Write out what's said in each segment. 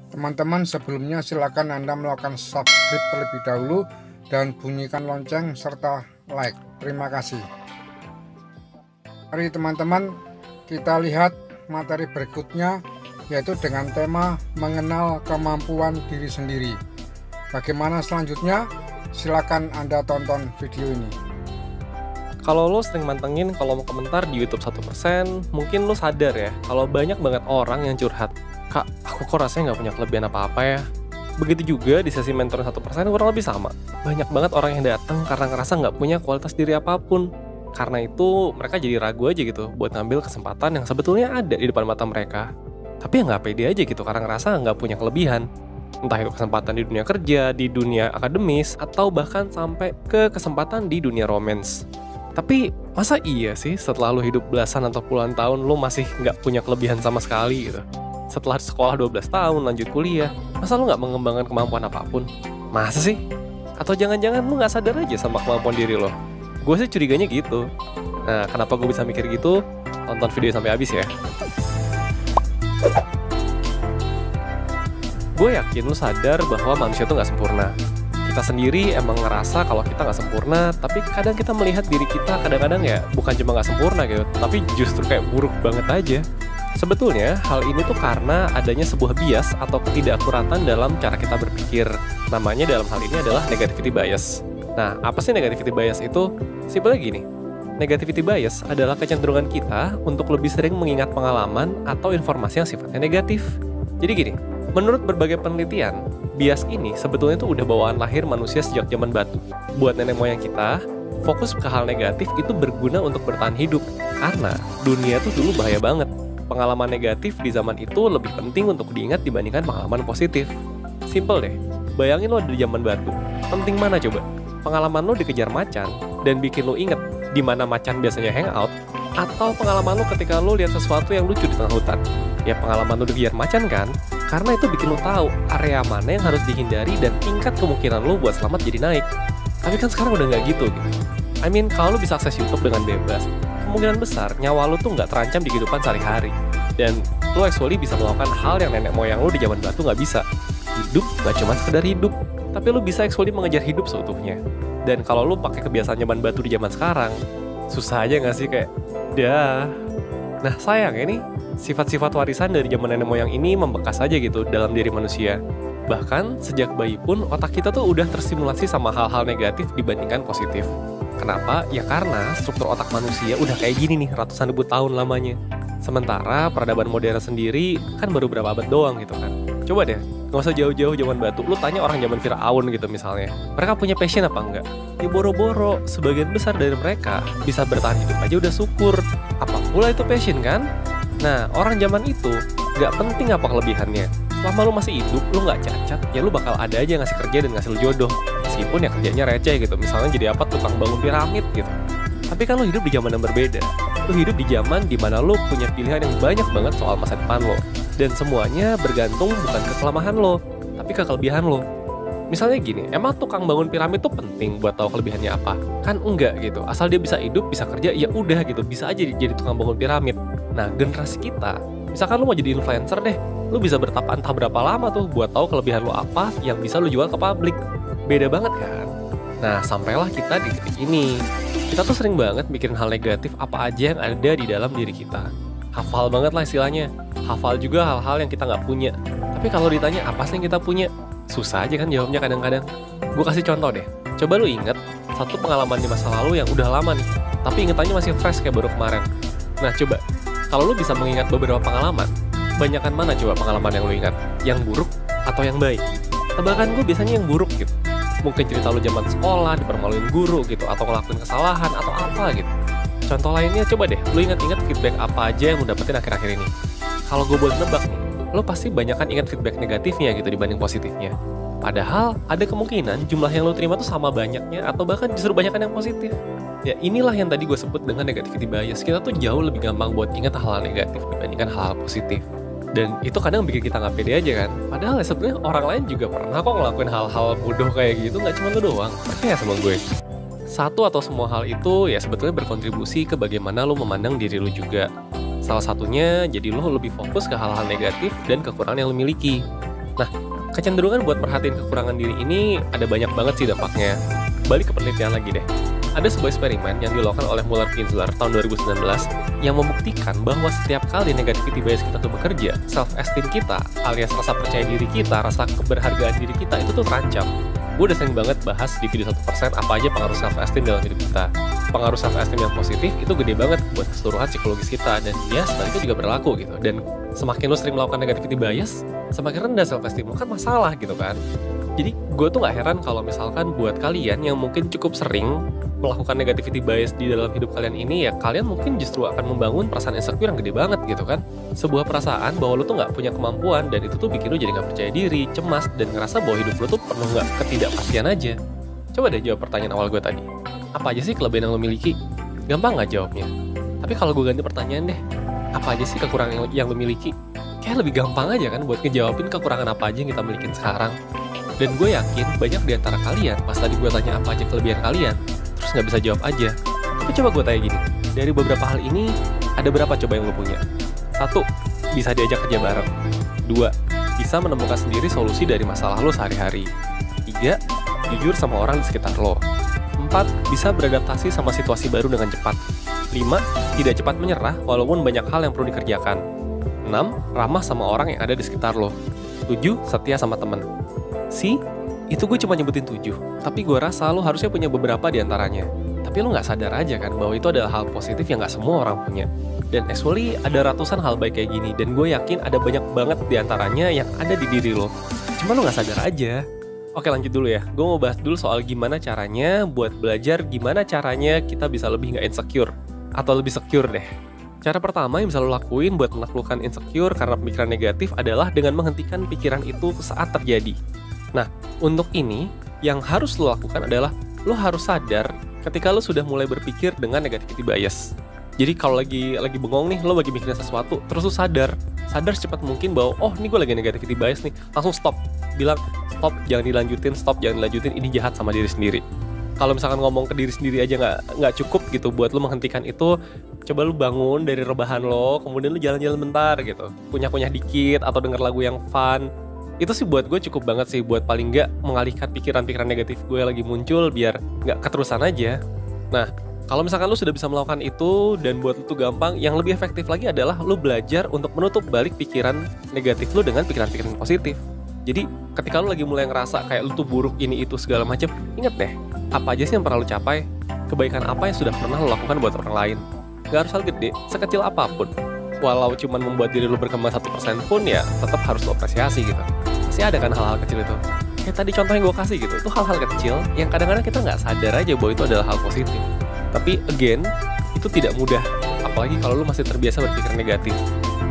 Teman-teman, sebelumnya silakan Anda melakukan subscribe terlebih dahulu dan bunyikan lonceng serta like. Terima kasih. Mari teman-teman, kita lihat materi berikutnya, yaitu dengan tema mengenal kemampuan diri sendiri. Bagaimana selanjutnya? Silakan Anda tonton video ini. Kalau lo sering mantengin kolom komentar di YouTube 1%, mungkin lo sadar ya kalau banyak banget orang yang curhat, "Kak, aku kok rasanya nggak punya kelebihan apa-apa ya." Begitu juga di sesi mentoring 1% kurang lebih sama. Banyak banget orang yang datang karena ngerasa nggak punya kualitas diri apapun. Karena itu mereka jadi ragu aja gitu buat ngambil kesempatan yang sebetulnya ada di depan mata mereka. Tapi ya nggak pede aja gitu karena ngerasa nggak punya kelebihan. Entah itu kesempatan di dunia kerja, di dunia akademis, atau bahkan sampai ke kesempatan di dunia romance. Tapi masa iya sih setelah lu hidup belasan atau puluhan tahun lu masih nggak punya kelebihan sama sekali gitu? Setelah sekolah 12 tahun lanjut kuliah, masa lu nggak mengembangkan kemampuan apapun? Masa sih? Atau jangan-jangan lu nggak sadar aja sama kemampuan diri lo? Gue sih curiganya gitu. Nah, kenapa gue bisa mikir gitu? Tonton video sampai habis ya. Gue yakin lu sadar bahwa manusia tuh nggak sempurna. Kita sendiri emang ngerasa kalau kita nggak sempurna, tapi kadang kita melihat diri kita kadang-kadang ya bukan cuma nggak sempurna gitu, tapi justru kayak buruk banget aja. Sebetulnya hal ini tuh karena adanya sebuah bias atau ketidakakuratan dalam cara kita berpikir. Namanya dalam hal ini adalah negativity bias. Nah, apa sih negativity bias itu? Simpelnya gini, negativity bias adalah kecenderungan kita untuk lebih sering mengingat pengalaman atau informasi yang sifatnya negatif. Jadi gini, menurut berbagai penelitian, bias ini sebetulnya tuh udah bawaan lahir manusia sejak zaman batu. Buat nenek moyang kita, fokus ke hal negatif itu berguna untuk bertahan hidup. Karena dunia tuh dulu bahaya banget. Pengalaman negatif di zaman itu lebih penting untuk diingat dibandingkan pengalaman positif. Simple deh, bayangin lo di zaman batu. Penting mana coba? Pengalaman lo dikejar macan dan bikin lo inget di mana macan biasanya hangout, atau pengalaman lo ketika lo lihat sesuatu yang lucu di tengah hutan? Ya pengalaman lo dikejar macan kan? Karena itu bikin lo tahu area mana yang harus dihindari dan tingkat kemungkinan lo buat selamat jadi naik. Tapi kan sekarang udah nggak gitu. I mean, kalau lo bisa akses YouTube dengan bebas, kemungkinan besar nyawa lo tuh nggak terancam di kehidupan sehari-hari. Dan lo actually bisa melakukan hal yang nenek moyang lo di zaman batu nggak bisa. Hidup nggak cuma sekedar hidup, tapi lo bisa actually mengejar hidup seutuhnya. Dan kalau lo pakai kebiasaan zaman batu di zaman sekarang, susah aja nggak sih kayak, dah. Nah sayangnya nih, sifat-sifat warisan dari zaman nenek moyang ini membekas aja gitu dalam diri manusia. Bahkan sejak bayi pun otak kita tuh udah terstimulasi sama hal-hal negatif dibandingkan positif. Kenapa? Ya karena struktur otak manusia udah kayak gini nih ratusan ribu tahun lamanya. Sementara peradaban modern sendiri kan baru berapa abad doang gitu kan. Coba deh, gak usah jauh-jauh zaman batu, lu tanya orang zaman Firaun gitu misalnya. Mereka punya passion apa enggak? Ya boro-boro, sebagian besar dari mereka bisa bertahan hidup aja udah syukur. Apa pula itu passion kan? Nah, orang zaman itu gak penting apa kelebihannya. Selama lu masih hidup, lu gak cacat, ya lu bakal ada aja ngasih kerja dan ngasih lu jodoh. Meskipun ya kerjanya receh gitu, misalnya jadi apa tukang bangun piramid gitu. Tapi kan lu hidup di zaman yang berbeda. Lu hidup di zaman dimana lu punya pilihan yang banyak banget soal masa depan lo. Dan semuanya bergantung bukan ke kelemahan lo, tapi ke kelebihan lo. Misalnya gini, emang tukang bangun piramid tuh penting buat tahu kelebihannya apa? Kan enggak gitu, asal dia bisa hidup, bisa kerja, ya udah gitu, bisa aja jadi tukang bangun piramid. Nah, generasi kita, misalkan lu mau jadi influencer deh, lu bisa bertapa entah berapa lama tuh buat tahu kelebihan lu apa yang bisa lu jual ke publik. Beda banget kan? Nah, sampailah kita di titik ini. Kita tuh sering banget mikirin hal negatif apa aja yang ada di dalam diri kita. Hafal banget lah istilahnya. Hafal juga hal-hal yang kita nggak punya. Tapi kalau ditanya apa sih yang kita punya? Susah aja kan jawabnya kadang-kadang. Gue kasih contoh deh. Coba lu inget satu pengalaman di masa lalu yang udah lama nih, tapi ingetannya masih fresh kayak baru kemarin. Nah coba, kalau lu bisa mengingat beberapa pengalaman, banyakan mana coba pengalaman yang lu ingat? Yang buruk atau yang baik? Tebakan gue biasanya yang buruk gitu. Mungkin cerita lu zaman sekolah, dipermaluin guru gitu, atau ngelakuin kesalahan, atau apa gitu. Contoh lainnya coba deh, lu ingat-ingat feedback apa aja yang lu dapetin akhir-akhir ini. Kalau gue boleh nebak nih, lo pasti banyak kan ingat feedback negatifnya gitu dibanding positifnya. Padahal ada kemungkinan jumlah yang lo terima tuh sama banyaknya atau bahkan justru banyakan yang positif. Ya inilah yang tadi gue sebut dengan negativity bias. Kita tuh jauh lebih gampang buat ingat hal-hal negatif dibandingkan hal-hal positif. Dan itu kadang bikin kita nggak pede aja kan. Padahal ya sebenarnya orang lain juga pernah kok ngelakuin hal-hal bodoh kayak gitu, nggak cuma lo doang. Percaya sama gue. Satu atau semua hal itu ya sebetulnya berkontribusi ke bagaimana lo memandang diri lo juga. Salah satunya jadi lo lebih fokus ke hal-hal negatif dan kekurangan yang lo miliki. Nah, kecenderungan buat merhatiin kekurangan diri ini ada banyak banget sih dampaknya. Balik ke penelitian lagi deh. Ada sebuah eksperimen yang dilakukan oleh Muller-Kinsler tahun 2019 yang membuktikan bahwa setiap kali negativity bias kita tuh bekerja, self-esteem kita, alias rasa percaya diri kita, rasa keberhargaan diri kita itu tuh terancam. Gue udah sering banget bahas di video 1% apa aja pengaruh self-esteem dalam hidup kita. Pengaruh self-esteem yang positif itu gede banget buat keseluruhan psikologis kita, dan ya sebaliknya juga berlaku gitu. Dan semakin lo sering melakukan negativity bias, semakin rendah self-esteem lo, kan masalah gitu kan. Jadi gue tuh gak heran kalau misalkan buat kalian yang mungkin cukup sering melakukan negativity bias di dalam hidup kalian ini, ya kalian mungkin justru akan membangun perasaan insecure yang gede banget gitu kan. Sebuah perasaan bahwa lo tuh gak punya kemampuan, dan itu tuh bikin lo jadi gak percaya diri, cemas, dan ngerasa bahwa hidup lo tuh penuh gak ketidakpastian aja. Coba deh jawab pertanyaan awal gue tadi. Apa aja sih kelebihan yang lo miliki? Gampang gak jawabnya? Tapi kalau gue ganti pertanyaan deh, apa aja sih kekurangan yang lo miliki? Kayak lebih gampang aja kan buat ngejawabin kekurangan apa aja yang kita milikin sekarang. Dan gue yakin banyak di antara kalian, pas tadi gue tanya apa aja kelebihan kalian, terus nggak bisa jawab aja. Tapi coba gue tanya gini, dari beberapa hal ini, ada berapa coba yang lo punya? 1. Bisa diajak kerja bareng. 2. Bisa menemukan sendiri solusi dari masalah lo sehari-hari. 3. Jujur sama orang di sekitar lo. 4. Bisa beradaptasi sama situasi baru dengan cepat. 5. Tidak cepat menyerah walaupun banyak hal yang perlu dikerjakan. 6. Ramah sama orang yang ada di sekitar lo. 7. Setia sama temen. Itu gue cuma nyebutin 7, tapi gue rasa lo harusnya punya beberapa di antaranya. Tapi lo gak sadar aja kan bahwa itu adalah hal positif yang gak semua orang punya. Dan actually ada ratusan hal baik kayak gini, dan gue yakin ada banyak banget di antaranya yang ada di diri lo. Cuma lo gak sadar aja. Oke, lanjut dulu ya. Gue mau bahas dulu soal gimana caranya buat belajar gimana caranya kita bisa lebih gak insecure, atau lebih secure deh. Cara pertama yang bisa lo lakuin buat menaklukkan insecure karena pemikiran negatif adalah dengan menghentikan pikiran itu saat terjadi. Nah, untuk ini, yang harus lo lakukan adalah lo harus sadar ketika lo sudah mulai berpikir dengan negativity bias. Jadi kalau lagi bengong nih, lo lagi mikirin sesuatu, terus lo sadar secepat mungkin bahwa, oh ini gue lagi negativity bias nih, langsung stop. Bilang, stop, jangan dilanjutin, ini jahat sama diri sendiri. Kalau misalkan ngomong ke diri sendiri aja nggak cukup gitu buat lo menghentikan itu, coba lo bangun dari rebahan lo, kemudian lo jalan-jalan bentar gitu, kunyah-kunyah dikit, atau denger lagu yang fun. Itu sih buat gue cukup banget sih buat paling nggak mengalihkan pikiran-pikiran negatif gue lagi muncul biar nggak keterusan aja. Nah, kalau misalkan lu sudah bisa melakukan itu dan buat lu tuh gampang, yang lebih efektif lagi adalah lu belajar untuk menutup balik pikiran negatif lu dengan pikiran-pikiran positif. Jadi ketika lu lagi mulai ngerasa kayak lu tuh buruk ini itu segala macam, inget deh, apa aja sih yang pernah lu capai, kebaikan apa yang sudah pernah lu lakukan buat orang lain. Gak harus hal gede, sekecil apapun. Walau cuman membuat diri lu berkembang 1% pun, ya tetap harus lu apresiasi gitu. Pasti ada kan hal-hal kecil itu. Kayak tadi contoh yang gue kasih gitu, itu hal-hal kecil yang kadang-kadang kita nggak sadar aja bahwa itu adalah hal positif. Tapi again, itu tidak mudah, apalagi kalau lu masih terbiasa berpikir negatif.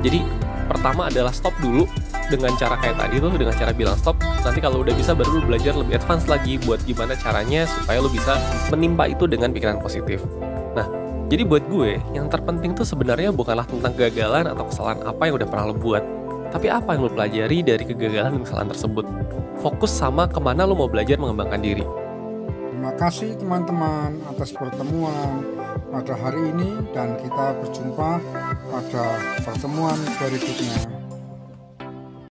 Jadi pertama adalah stop dulu dengan cara kayak tadi tuh, dengan cara bilang stop. Nanti kalau udah bisa baru lu belajar lebih advance lagi buat gimana caranya supaya lu bisa menimpa itu dengan pikiran positif. Nah, jadi buat gue, yang terpenting tuh sebenarnya bukanlah tentang kegagalan atau kesalahan apa yang udah pernah lo buat, tapi apa yang lo pelajari dari kegagalan dan kesalahan tersebut. Fokus sama kemana lo mau belajar mengembangkan diri. Terima kasih teman-teman atas pertemuan pada hari ini, dan kita berjumpa pada pertemuan berikutnya.